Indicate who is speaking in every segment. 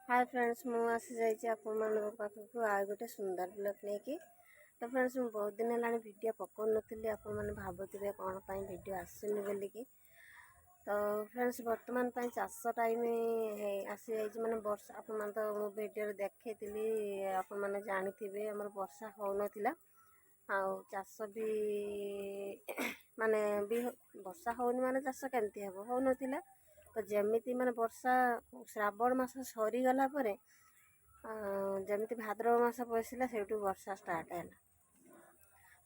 Speaker 1: Hi friends मु आसी जाइए आपण पाखक आ गोटे सुंदर ब्लॉग नहीं कि तो फ्रेंड्स मुझे बहुत दिन है वीडियो पकाउ नी आपण मैंने भावुवे कौन पर वीडियो आसुनि बोलिकी तो फ्रेंड्स बर्तमान चाष टाइम आसी जाइए माने वर्षा आप तो मो वीडियो देखी आपण मैंने जानी आम वर्षा हो नाला चाष भी माने भी वर्षा होनी माने चाष केमती हम हो नाला तो जमीती माने वर्षा श्रावण मास सरीगला जमीती भाद्रव मास पशिला से वर्षा स्टार्ट है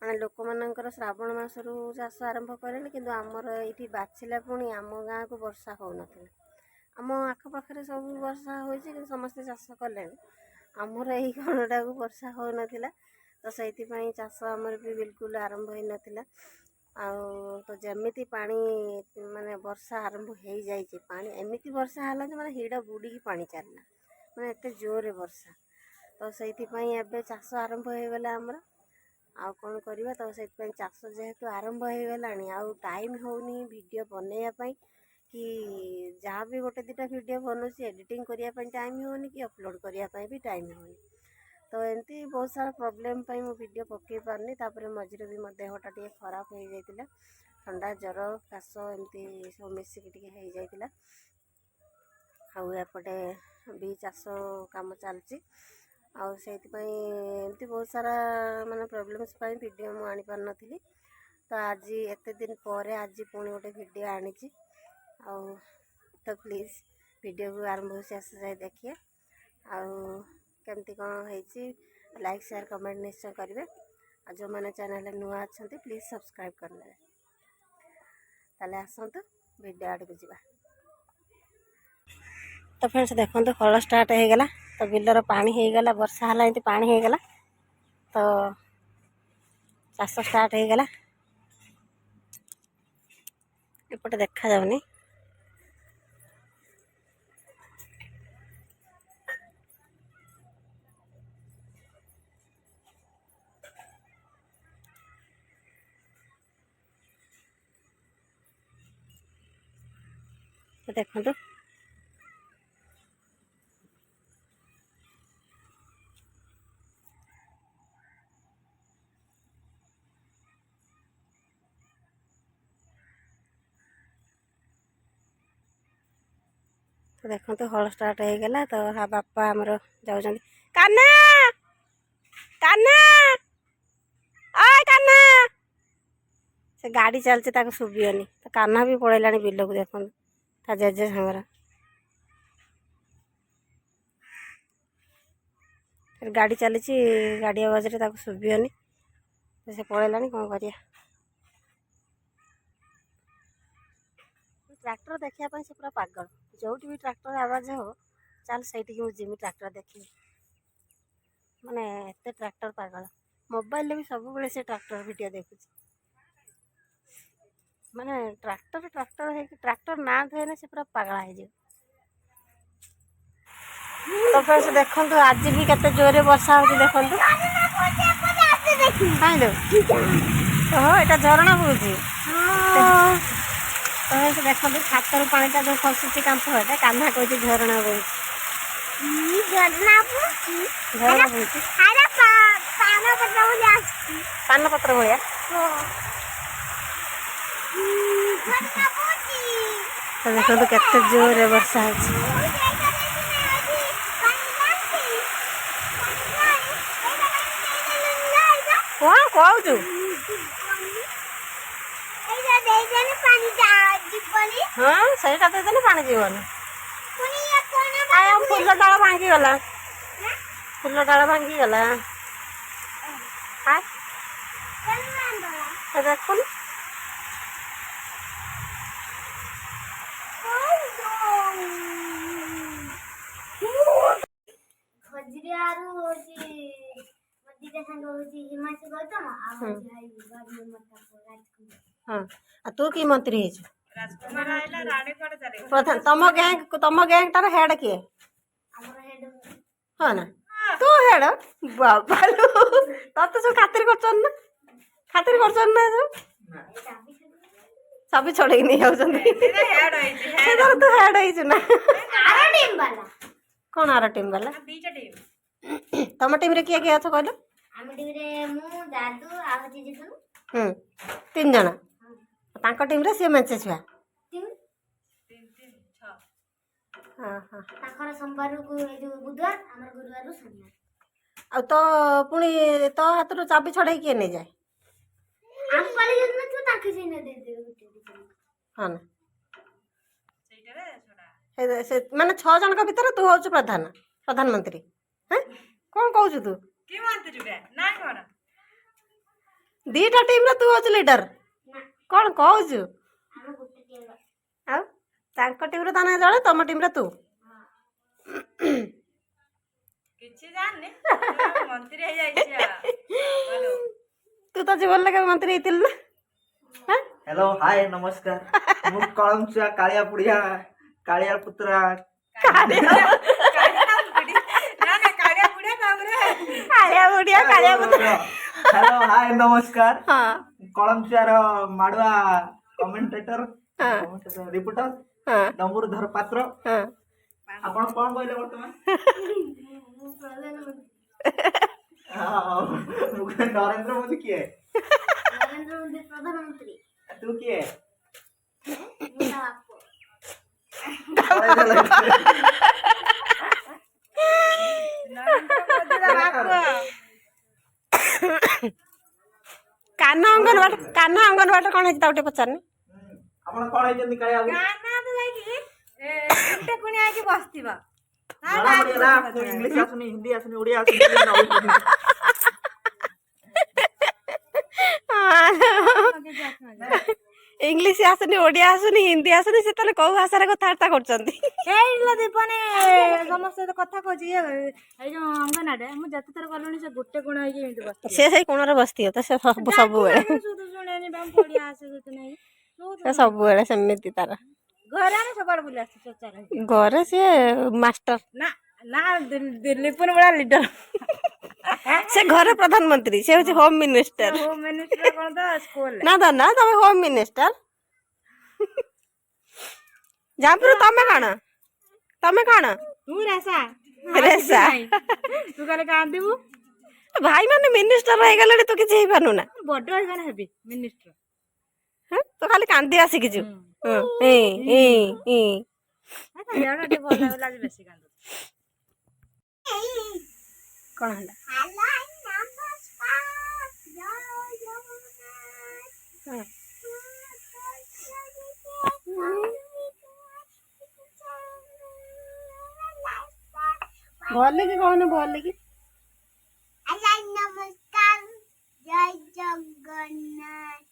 Speaker 1: माने लोक मानकर श्रावण मासरू चाष आरंभ करें कि आमर ये बाछिला पुणी आम गाँ को वर्षा हो नाला आम आखपाखे सब वर्षा हो समस्ते चाष कले आमर यही कणटा को वर्षा हो नाला तो से चाष आमर भी बिल्कुल आरंभ हो नाला तो जमीती पानी माने वर्षा आरंभ हो जाए पानी एमती वर्षा है माने हिड़ा बुड़ी पानी चलना माने एत जोरे वर्षा तो से चाष आरंभ हो गला आमर आउ कौन करवा तो से चाष जेहेतु आरंभ हो गला आउ टाइम होनी वीडियो बनवाई कि जहाँ भी गोटे दुटा वीडियो बनूसी एडिटिंग करने टाइम होनी कि अपलोड करने भी टाइम होनी तो एमती बहुत सारा प्रोब्लेम मु वीडियो पकई पारनी मझे भी मो देहटा टे खराब हो जाता ठंडा जर काश एमती सब मिसिकी हो जाता आपटे भी चाष कम चलती आमती बहुत सारा माने प्रोब्लेम्स वीडियो मुझे आनी पार नी तो आज एत दिन पर आज पुणी गोटे वीडियो आनी तो प्लीज़ वीडियो को आरंभ से आस जाए देखिए केमती कौन होती लाइक शेयर कमेंट निश्चय करेंगे आ जो मैंने चैनल नुआ अच्छा प्लीज सब्सक्राइब करने ताले आसतु वीडियो आड़ को जा तो फ्रेंड्स देखो तो हल स्टार्ट हो गला तो बिलर पानी हो गला वर्षा है ये पानी हो गला तो चाष स्टार्ट हो गला एपटे देखा जाऊनी तो देखो तो देखो हल स्टार्ट हो गला तो हाँ बापा आमर जाऊँ कान्हा कान्हा ओए कान्हा से गाड़ी चलती शुभिनी तो कान्हा भी पड़ेला बिल को देखो ता जेजे सागर गाड़ी चली गाड़ी आवाज रे शुभिनी से पड़ेला कौन कर ट्रैक्टर देखा से पूरा पागल जो भी ट्रैक्टर आवाज हो चल से जिमी ट्रैक्टर देखी माने एत ट्रैक्टर पागल मोबाइल भी सब बेले से ट्रैक्टर वीडियो देखुँ माने ट्रैक्टर ट्रैक्टर है ट्रैक्टर ना धोने से पूरा पागला हो तो फिर देखो आज भी केते जोरे वर्षा हो देखो हाँ यहाँ झरणा बोलूँ तो देखो छातर पानीटा जो खसुची कांथ है कान्हा कहती झरणा बोल झरणा बोल पान पत्र भाया तो देखो केते जोरे वर्षा है कौन कहू हाँ सहीटा देदेले पानी जीवन फूल डाल भांगीगला फूल डाल भांगीगला देख हाँ तू कि मंत्री प्रधान तुम गैंग तार हेड किए हाँ ना तू हेड बाबा तो सब खातिर कर ना खातिर कर ना सब छड़े नहीं जाऊँ तो हेड हो ना कौन आर टीम वाला
Speaker 2: दीटा टीम
Speaker 1: तुम टीम रे किए किए अछ कहलो
Speaker 3: आम टीम रे मु दादू आ जीजू
Speaker 1: 3 जण तांको टीम रे से मैच छुआ
Speaker 3: तीन
Speaker 2: 3 6
Speaker 1: हां हां
Speaker 3: ताकर सोमवार को जो बुधवार हमर गुरुवार को शनिवार
Speaker 1: आ तो पुणी तो हाथ रो चाबी छड़ाई किए नहीं जाए
Speaker 3: आम कॉलेज में तू ताके से न दे दे
Speaker 1: हाँ ना
Speaker 2: ସେଇଟାରେ ଛଡା
Speaker 1: से माने 6 जन भीतर तू होच प्रधानमंत्री हैं कौन कहू तू
Speaker 2: କି ମନ୍ତ୍ରୀ ବେ ନାଇଁ କଣ
Speaker 1: दीटा टीम रे तू होच लीडर
Speaker 3: ना
Speaker 1: कौन कहू
Speaker 3: हम गुटे टीम रे
Speaker 1: आ तांको टीम रे ताने जणे तम टीम रे तू
Speaker 2: କିଛି ଜାଣିନି ମନ୍ତ୍ରୀ ହେଇ ଯାଇଛି हेलो
Speaker 1: तू तो जीवन लगे मंत्री हेतिल ना हैं
Speaker 4: हेलो हाय नमस्कार मु कलमचुआ कालिया पुड़िया कालिया पुत्रा
Speaker 2: କାଳିଆ ବୁଢୀ ନା ନା କାଳିଆ ବୁଢା ତାପରେ
Speaker 1: कालिया पुत्र
Speaker 4: हेलो हाय नमस्कार
Speaker 1: हां
Speaker 4: कलमचुआर माडुआ कमेंटेटर
Speaker 1: हाँ।
Speaker 4: रिपोर्टर
Speaker 1: हां
Speaker 4: डम्बुरधर पात्र
Speaker 1: हां
Speaker 4: आपण कोन कहले वर्तमान नरेंद्र मोदी किए
Speaker 3: नरेंद्र मोदी प्रधानमंत्री
Speaker 4: तू किए
Speaker 3: मुदा बापू
Speaker 1: काना अंगनवाड़ी कौन है ताउटे पचारनी
Speaker 4: आपण कोन हेजंदी कालिया
Speaker 2: ନା ନା ତ ଯାଇକି ଗୋଟେ ପୁଣି ଆଇକି ବସିଥିବ
Speaker 4: इंग्लिश आसुनी हिंदी आसुनी ओडिया आसुनी
Speaker 1: इंग्लिश आसुनी ओडिया आसुनी हिंदी आसुनी से ताले कोउ भाषा रे कथार्ता करचंती
Speaker 2: ସେଇला ଦୀପନେ ସମସ୍ତେ ତ କଥା କହୁଛି ଏଇ ଯୋଉ ଅଙ୍ଗନାଟେ ମୁଁ ଯେତେ ଥର ଗଲୁଣି ସେ ଗୋଟେ ଗୁଣ ହେଇକି ଏମିତି ବସିଛି
Speaker 1: से सही कोण रे बसती तो से सब बेले
Speaker 2: ସୁଧୁ ଶୁଣେନି ବାମ ପଡିଆ ଆସେ ସେତେ ନାହିଁ
Speaker 1: से सब बेले सेमिति तार
Speaker 2: ଘରେ ଆମେ ସବୁଆଡେ ବୁଲି ଆସିଛୁ ଚର୍ଚ୍ଚା ହେଇକି
Speaker 1: घरे से मास्टर
Speaker 2: ନା ନା ଦିଲ୍ଲୀ ପୁଣି ବड़ा ଲିଡର
Speaker 1: से घरे प्रधानमंत्री से होची होम मिनिस्टर
Speaker 2: ହୋମ ମିନିଷ୍ଟର କଣ ତ ସ୍କୁଲ
Speaker 1: ना तमे होम मिनिस्टर जापुर तमे कण
Speaker 2: ତୁ ରେସା
Speaker 1: रेसा
Speaker 2: ତୁ କାଳେ କାନ୍ଦିବୁ
Speaker 1: भाई माने मिनिस्टर रह गले तू किछ ही पानु ना
Speaker 2: ବଡ ହେଇଗଲେ ହେବି ମିନିଷ୍ଟର
Speaker 1: हैं? तो खाली कांदी आसी किछु ए ए ए
Speaker 2: ଦେହଟା ଟିକେ ଭଲ ଲାଗିଲା ଆଜି ବେଶୀ କାନ୍ଦୁଛି
Speaker 1: कोन हला
Speaker 3: हेलो नमस्कार जय जगन्नाथ
Speaker 1: हाँ। भले की कहने भले की
Speaker 3: हेलो नमस्कार जय जगन्नाथ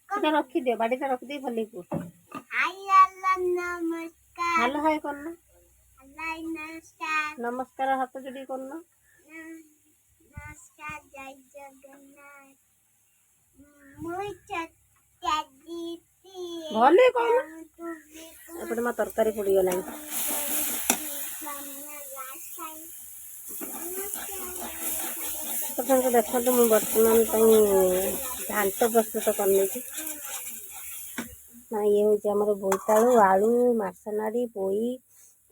Speaker 1: इधर रखी दे बाड़ी रख दे भले को
Speaker 3: हेलो नमस्कार
Speaker 1: हेलो हाय करना
Speaker 3: हेलो नमस्कार
Speaker 1: नमस्कार हाथ जोड़ी करना
Speaker 3: नमस्कार जय जगन्नाथ मुई चट्टाजी
Speaker 1: भले कहना एपटे मा तरकारी पड़ी गलानी तो देखो तो मुझे वर्तमान घांट प्रस्तुत करनी ना ये हूँ आमर बोईतालु आलू मार्सनाड़ी पोई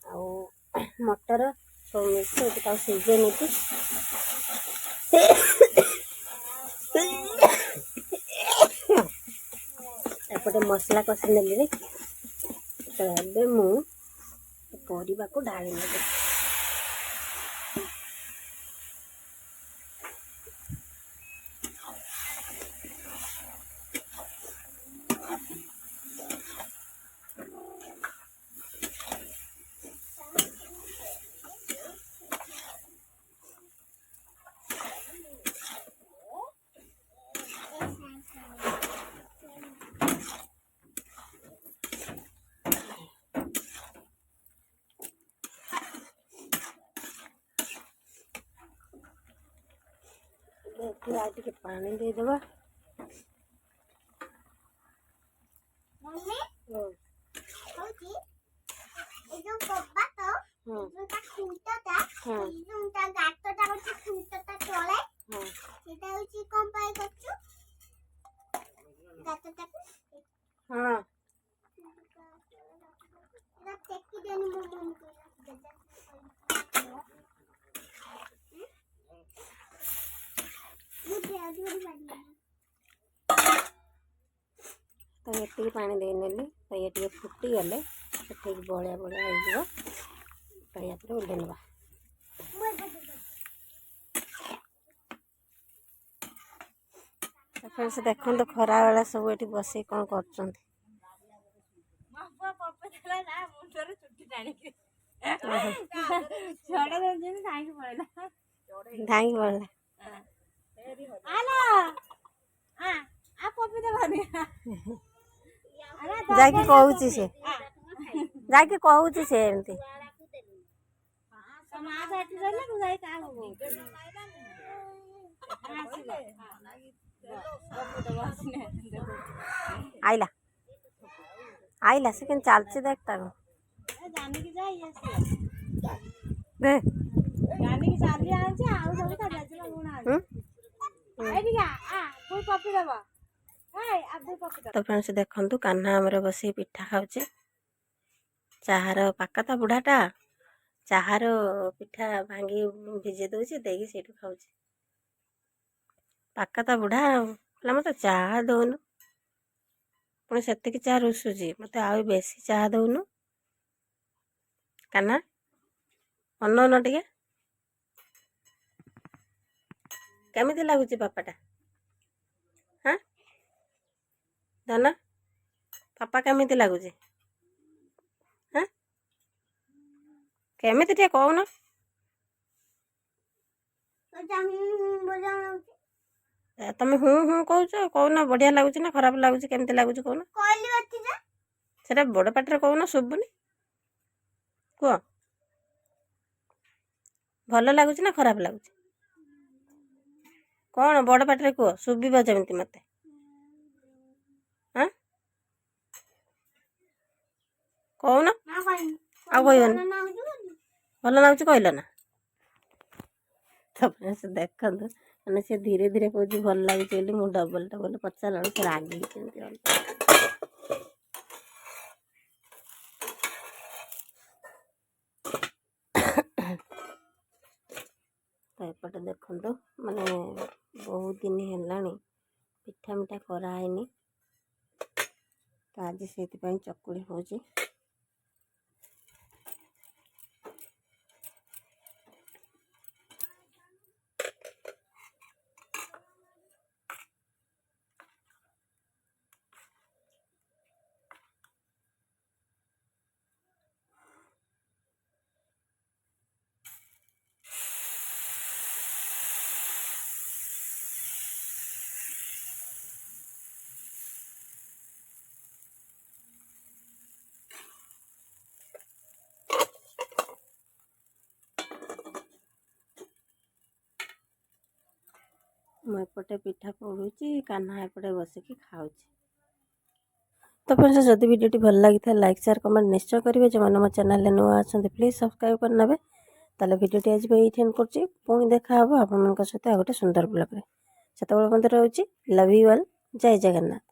Speaker 1: आ मटर सब मिक्स सिझे नहीं एपटे मसला कषि नेली तो ए मु परिबा को ढाली नेबे ଟିକେ ପାଣି ଦେଇଦେବା
Speaker 3: मम्मी होची ए जो कबातो जोटा खुंटता जोटा गातटा होची खुंटता तळे सेटा होची कोन पाई करछु गातटा
Speaker 1: हाँ
Speaker 3: एटा टेकी देनी मम्मी को
Speaker 1: ପାଣି ଦେଇନେଲି ତ ଇଏ ଟିକେ ଫୁଟିଗଲେ ସେ ଠିକ୍ ବଳିଆ ବଳିଆ ହେଇଯିବ ତ ୟା ପରେ ଓହ୍ଲେଇ ନେବା। ଫ୍ରେଣ୍ଡସ୍ ଦେଖନ୍ତୁ ଖରାବେଳେ ସବୁ ଏଠି ବସିକି କ'ଣ କରୁଛନ୍ତି। ଧାଇଁକି ପଳେଇଲା। ଯାଇକି କହୁଛି ସେ ଏମିତି। ଆଇଲା ଆଇଲା ସେ କେମିତି ଚାଲିଛି ଦେଖ ତାକୁ ଦେ। ତ ଫ୍ରେଣ୍ଡସ୍ ଦେଖନ୍ତୁ କାହ୍ନା ଆମର ବସିକି ପିଠା ଖାଉଛି। ଚାହାର ପାକା ତା ବୁଢ଼ାଟା ଚାହାର ପିଠା ଭାଙ୍ଗି ଭିଜେଇ ଦେଉଛି ଦେଇକି ସେଇଠୁ ଖାଉଛି। ପାକା ତା ବୁଢ଼ା କହିଲା ମୋତେ ଚାହା ଦେଉନୁ, ପୁଣି ସେତିକି ଚାହା ରୁଷୁଛି, ମୋତେ ଆଉ ବେଶୀ ଚାହା ଦେଉନୁ। କାହ୍ନା ଅନଉନ ଟିକେ, କେମିତି ଲାଗୁଛି ପାପାଟା? ହାଁ ଧନ ପାପା କେମିତି ଲାଗୁଛି? ହାଁ କେମିତି ଟିକେ କହୁନ? ତମେ ହୁଁ ହୁଁ କହୁଛ, କହୁନ ବଢ଼ିଆ ଲାଗୁଛି ନା ଖରାପ ଲାଗୁଛି, କେମିତି ଲାଗୁଛି କହୁନ? ସେଟା ବଡ଼ ପାଟିରେ କହୁନ, ଶୁଭୁନି। କୁହ ଭଲ ଲାଗୁଛି ନା ଖରାପ ଲାଗୁଛି? କ'ଣ ବଡ଼ ପାଟିରେ କୁହ, ଶୁଭିବ ଯେମିତି ମୋତେ। ହାଁ କହୁନ, ଆଉ କହିବନି। ଭଲ ଲାଗୁଛି କହିଲ ନା? ତାପରେ ସେ ଦେଖନ୍ତୁ ମାନେ ସେ ଧୀରେ ଧୀରେ କହୁଛି ଭଲ ଲାଗୁଛି ବୋଲି, ମୁଁ ଡବଲ ପଚାରିଲା ବେଳକୁ ସେ ରାଗିକି କେମିତି ତ ଏପଟେ ଦେଖନ୍ତୁ ମାନେ ବହୁତ ଦିନ ହେଲାଣି ପିଠା ମିଠା କରାହେଇନି, ତ ଆଜି ସେଇଥିପାଇଁ ଚକୁଳି ହେଉଛି। ମୁଁ ଏପଟେ ପିଠା ପୋଡ଼ୁଛି, କାହ୍ନା ଏପଟେ ବସିକି ଖାଉଛି। ତ ଫ୍ରେଣ୍ଡସ୍ ଯଦି ଭିଡ଼ିଓଟି ଭଲ ଲାଗିଥାଏ ଲାଇକ୍ ସେୟାର କମେଣ୍ଟ ନିଶ୍ଚୟ କରିବେ। ଯେଉଁମାନେ ମୋ ଚ୍ୟାନେଲରେ ନୂଆ ଅଛନ୍ତି ପ୍ଲିଜ୍ ସବସ୍କ୍ରାଇବ୍ କରିନେବେ। ତାହେଲେ ଭିଡ଼ିଓଟି ଆଜି ଏଇଠି ଏଣ୍ଡ କରୁଛି। ପୁଣି ଦେଖା ହେବ ଆପଣମାନଙ୍କ ସହିତ ଆଉ ଗୋଟେ ସୁନ୍ଦର ବ୍ଲଗ୍ରେ। ସେତେବେଳେ ମଧ୍ୟ ରହୁଛି ଲଭ୍ ୟୁ ଅଲ୍। ଜୟ ଜଗନ୍ନାଥ।